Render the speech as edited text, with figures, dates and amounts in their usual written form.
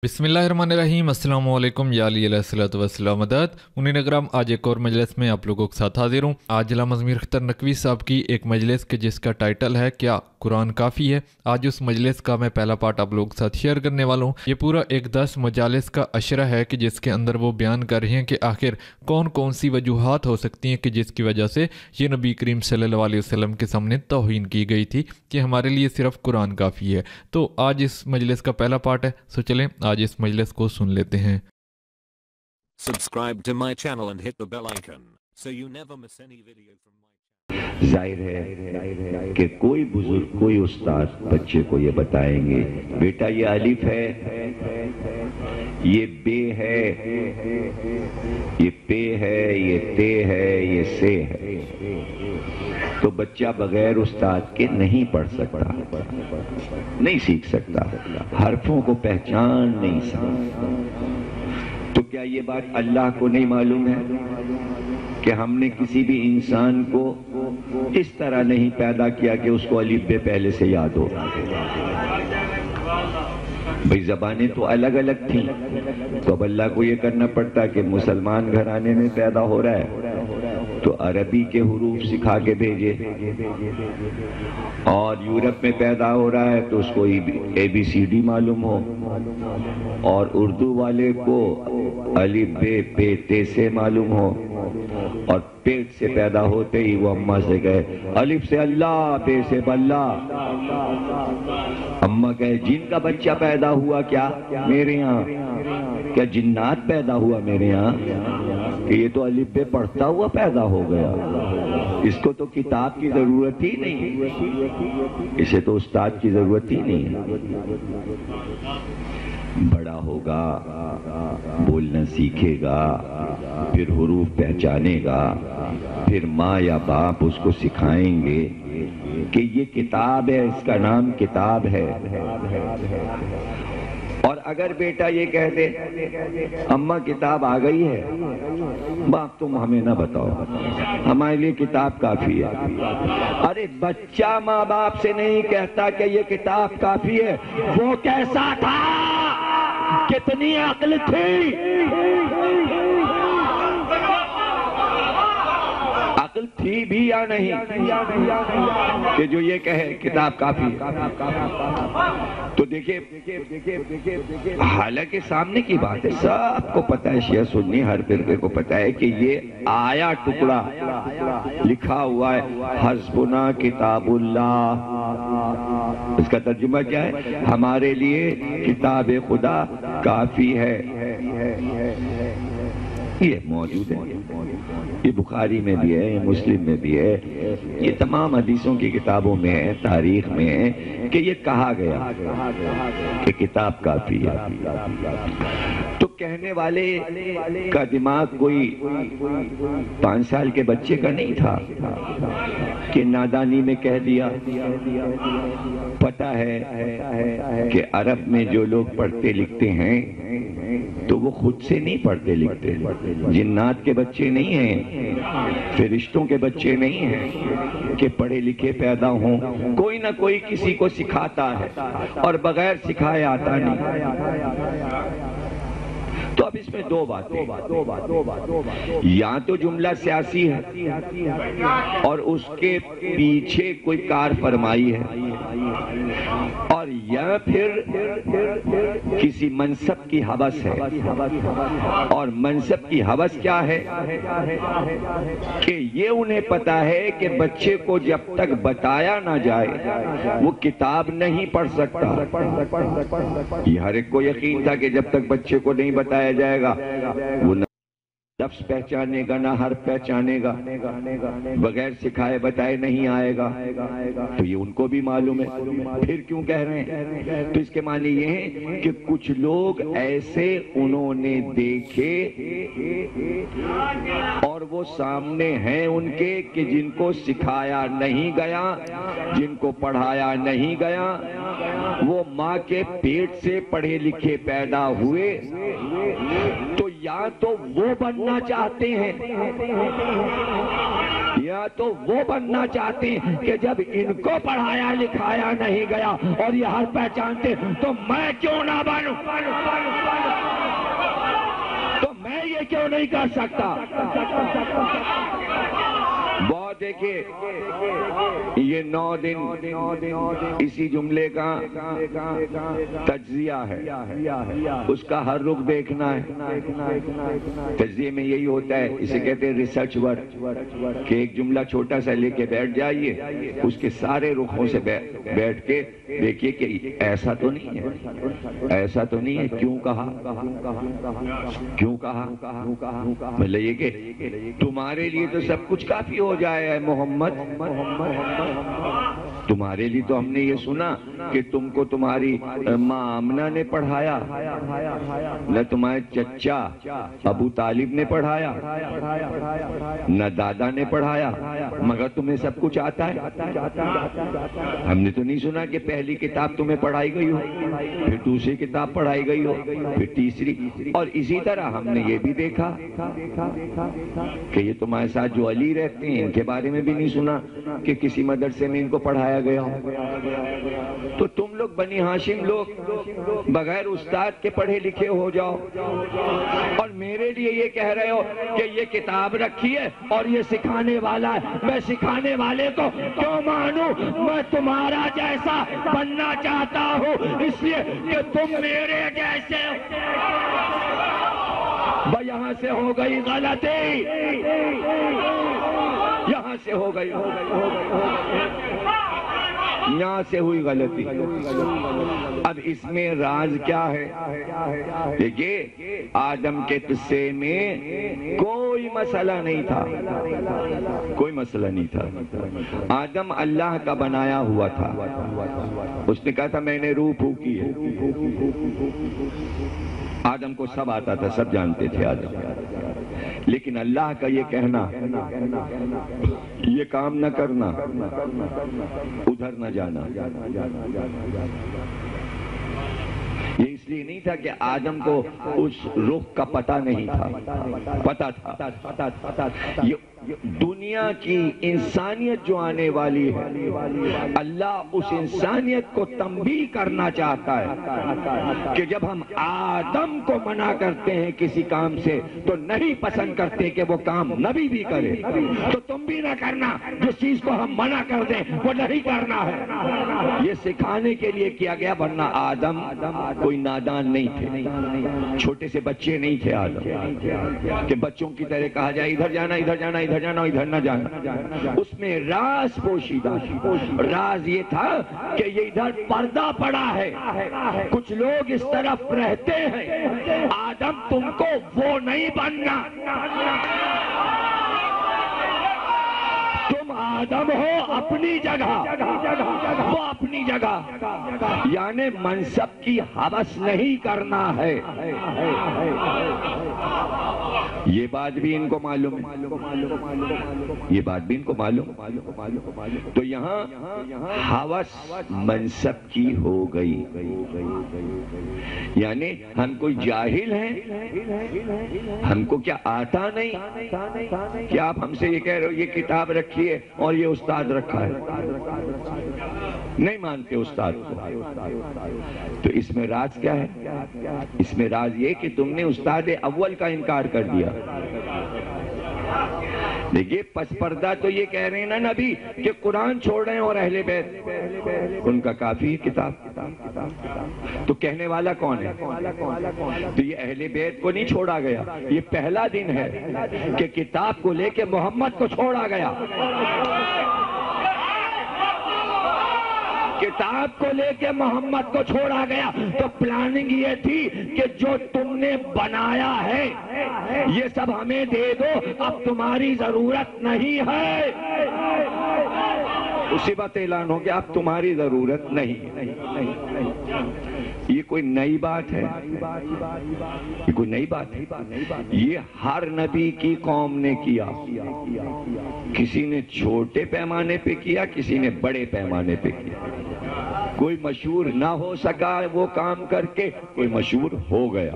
बिस्मिल्लाहिर्रहमानिर्रहीम अस्सलाम वालेकुम या अली अलैहिस्सलातु वस्सलाम मदद मुनीर अकरम। आज एक और मजलिस में आप लोगों के साथ हाजिर हूँ। आज अल्लामा ज़मीर अख्तर नकवी साहब की एक मजलिस के जिसका टाइटल है क्या कुरान काफ़ी है। आज उस मजलिस का मैं पहला पार्ट आप लोगों के साथ शेयर करने वाला हूँ। ये पूरा एक 10 मजालिस का अशरा है कि जिसके अंदर वो बयान कर रहे हैं कि आखिर कौन कौन सी वजूहात हो सकती हैं कि जिसकी वजह से ये नबी करीम सल्लल्लाहु अलैहि वसल्लम के सामने तौहीन की गई थी कि हमारे लिए सिर्फ कुरान काफ़ी है। तो आज इस मजलिस का पहला पार्ट है, सो चलें आज इस मजलिस को सुन लेते हैं। Subscribe to my channel and hit the bell icon so you never miss any video from my जाहिर है कि कोई बुजुर्ग कोई उस्ताद बच्चे को ये बताएंगे बेटा ये अलिफ है, ये बे है, ये पे है, ये ते है, ये से है। तो बच्चा बगैर उस्ताद के नहीं पढ़ सकता, नहीं सीख सकता, हरफों को पहचान नहीं सकता। तो क्या ये बात अल्लाह को नहीं मालूम है कि हमने किसी भी इंसान को इस तरह नहीं पैदा किया कि उसको अलिफ बे पहले से याद हो। भाई ज़बानें तो अलग अलग थी, तो अब अल्लाह को ये करना पड़ता कि मुसलमान घराने में पैदा हो रहा है तो अरबी के हुरूफ सिखा के भेजे, और यूरोप में पैदा हो रहा है तो उसको ABCD मालूम हो, और उर्दू वाले को अलिफ बे पे ते से मालूम हो, और पेट से पैदा होते ही वो अम्मा से कहे अलिफ से अल्लाह, बे से बल्ला। अम्मा कहे जिन का बच्चा पैदा हुआ क्या मेरे यहाँ, क्या जिन्नात पैदा हुआ मेरे यहाँ कि ये तो अलिफ बे पढ़ता हुआ पैदा हो गया, इसको तो किताब की जरूरत ही नहीं, इसे तो उस्ताद की जरूरत ही नहीं है। बड़ा होगा, बोलना सीखेगा, फिर हुरूफ पहचानेगा, फिर माँ या बाप उसको सिखाएंगे कि ये किताब है, इसका नाम किताब है। और अगर बेटा ये कह दे अम्मा किताब आ गई है, बाप तुम हमें ना बताओ, हमारे लिए किताब काफी है। अरे बच्चा माँ बाप से नहीं कहता कि ये किताब काफी है, वो कैसा था, कितनी अक्ल थी, अक्ल थी भी या नहीं कि जो ये कहे किताब काफी है। तो देखिए हालांकि सामने की बात है, सबको पता है, शिया सुन्नी हर फिरके को पता है कि ये आया टुकड़ा लिखा हुआ है हस्बुना किताबुल्लाह, इसका तर्जुमा क्या है, हमारे लिए किताब खुदा काफी है। ये मौजूद है, ये बुखारी में भी है, ये मुस्लिम में भी है, ये तमाम हदीसों की किताबों में है, तारीख में है कि ये कहा गया कि किताब काफी है। तो कहने वाले का दिमाग कोई 5 साल के बच्चे का नहीं था कि नादानी में कह दिया। पता है कि अरब में जो लोग पढ़ते लिखते हैं तो वो खुद से नहीं पढ़ते लिखते, जिन्नात के बच्चे नहीं हैं, फरिश्तों के बच्चे नहीं हैं कि पढ़े लिखे पैदा हों, कोई ना कोई किसी को सिखाता है और बगैर सिखाए आता नहीं। तो अब इसमें दो बातें, या तो जुमला सियासी है और उसके पीछे कोई कार फरमाई है, और या फिर किसी मनसब की हवस है। और मनसब की हवस क्या है कि ये उन्हें पता है कि बच्चे को जब तक बताया ना जाए वो किताब नहीं पढ़ सकता। ये हर एक को यकीन था कि जब तक बच्चे को नहीं बताया जाएगा वो न लफ्ज़ पहचानेगा ना हर्फ पहचानेगा, बगैर सिखाए बताए नहीं आएगा। तो ये उनको भी मालूम है, फिर क्यों कह रहे हैं? तो इसके माने ये है कि कुछ लोग ऐसे उन्होंने देखे और वो सामने हैं उनके कि जिनको सिखाया नहीं गया, जिनको पढ़ाया नहीं गया, वो माँ के पेट से पढ़े लिखे पैदा हुए, तो या तो वो बनना चाहते हैं یا تو وہ بننا چاہتے ہیں کہ جب ان کو پڑھایا لکھایا نہیں گیا اور یہ ہر پہچانتے تو میں کیوں نہ بنوں، تو میں یہ کیوں نہیں کر سکتا۔ بہت دیکھیے یہ 9 دن اسی جملے کا تجزیہ ہے، اس کا ہر رخ دیکھنا ہے۔ تجزیے میں یہی ہوتا ہے، اسے کہتے ہیں ریسرچ ورک، کہ ایک جملہ چھوٹا سا لے کے بیٹھ جائیے، اس کے سارے رخوں سے بیٹھ کے دیکھیے کہ ایسا تو نہیں ہے، ایسا تو نہیں ہے، کیوں کہا، کیوں کہا، مطلب یہ کہ تمہارے لیے تو سب کچھ کافی ہو جائے ہے محمد، تمہارے لیے تو ہم نے یہ سنا کہ تم کو تمہاری ماں آمنہ نے پڑھایا، نہ تمہارے چچا ابو طالب نے پڑھایا، نہ دادا نے پڑھایا، مگر تمہیں سب کچھ آتا ہے۔ ہم نے تو نہیں سنا کہ پہلی کتاب تمہیں پڑھائی گئی ہو، پھر دوسری کتاب پڑھائی گئی ہو، پھر تیسری، اور اسی طرح ہم نے یہ بھی دیکھا کہ یہ تمہارے ساتھ جو علی رہتے ہیں ان کے بارے میں بھی نہیں سنا کہ کسی مدرسے میں ان کو پڑھایا گیا ہو۔ تو تم لوگ بنی ہاشم لوگ بغیر استاد کے پڑھے لکھے ہو جاؤ، اور میرے لیے یہ کہہ رہے ہو کہ یہ کتاب رکھی ہے اور یہ سکھانے والا ہے، میں سکھانے والے کو کیوں مانوں؟ میں تمہارا جیسا بننا چاہتا ہوں، اس لیے کہ تم میرے جیسے ہو۔ یہاں سے ہو گئی غلطی، یہاں سے ہو گئی، یہاں سے ہوئی غلطی۔ اب اس میں راز کیا ہے؟ دیکھیے آدم کے قصے میں کوئی مسئلہ نہیں تھا، کوئی مسئلہ نہیں تھا۔ آدم اللہ کا بنایا ہوا تھا، اس نے کہا تھا میں نے روح پھونکی ہے۔ آدم کو سب آتا تھا، سب جانتے تھے آدم، لیکن اللہ کا یہ کہنا یہ کام نہ کرنا، ادھر نہ جانا، یہ اس لیے نہیں تھا کہ آدم کو اس رخ کا پتہ نہیں تھا، پتہ تھا۔ یہ دنیا کی انسانیت جو آنے والی ہے، اللہ اس انسانیت کو تنبیہ کرنا چاہتا ہے کہ جب ہم آدم کو منع کرتے ہیں کسی کام سے تو نہیں پسند کرتے کہ وہ کام نبی بھی کرے، تو تم بھی نہ کرنا، جس چیز کو ہم منع کر دیں وہ نہیں کرنا ہے۔ یہ سکھانے کے لیے کیا گیا، ورنہ آدم کوئی نادان نہیں تھے، چھوٹے سے بچے نہیں تھے آدم کہ بچوں کی طرح کہا جائے ادھر جانا ادھر جانا ادھر جانا ادھر نہ جانا۔ اس میں راز پوشیدہ، راز یہ تھا کہ یہ ادھر پردہ پڑا ہے، کچھ لوگ اس طرف رہتے ہیں، آدم تم کو وہ نہیں بننا، تم آدم ہو اپنی جگہ، وہ اپنی جگہ، یعنی منصب کی ہوس نہیں کرنا ہے۔ یہ بات بھی ان کو معلوم ہے، یہ بات بھی ان کو معلوم، تو یہاں ہوس منصب کی ہو گئی، یعنی ہم کوئی جاہل ہیں، ہم کو کیا آتا نہیں کہ آپ ہم سے یہ کہہ رہے ہو یہ کتاب رکھی ہے اور یہ استاد رکھا ہے، نہیں مانتے استاد کو، تو اس میں راز کیا ہے؟ اس میں راز یہ کہ تم نے استاد اول کا انکار کر دیا۔ دیکھیے پس پردہ تو یہ کہہ رہے ہیں نا نبی کہ قرآن چھوڑ رہے ہیں اور اہل بیت ان کا کافی کتاب، تو کہنے والا کون ہے؟ تو یہ اہل بیت کو نہیں چھوڑا گیا، یہ پہلا دن ہے کہ کتاب کو لے کے محمد کو چھوڑا گیا، کتاب کو لے کے محمد کو چھوڑا گیا۔ تو پلاننگ یہ تھی کہ جو تم نے بنایا ہے یہ سب ہمیں دے دو، اب تمہاری ضرورت نہیں ہے، اسی وقت اعلان ہو گیا اب تمہاری ضرورت نہیں۔ یہ کوئی نئی بات ہے؟ یہ کوئی نئی بات ہے؟ یہ ہر نبی کی قوم نے کیا، کسی نے چھوٹے پیمانے پہ کیا، کسی نے بڑے پیمانے پہ کیا، کوئی مشہور نہ ہو سکا وہ کام کر کے، کوئی مشہور ہو گیا۔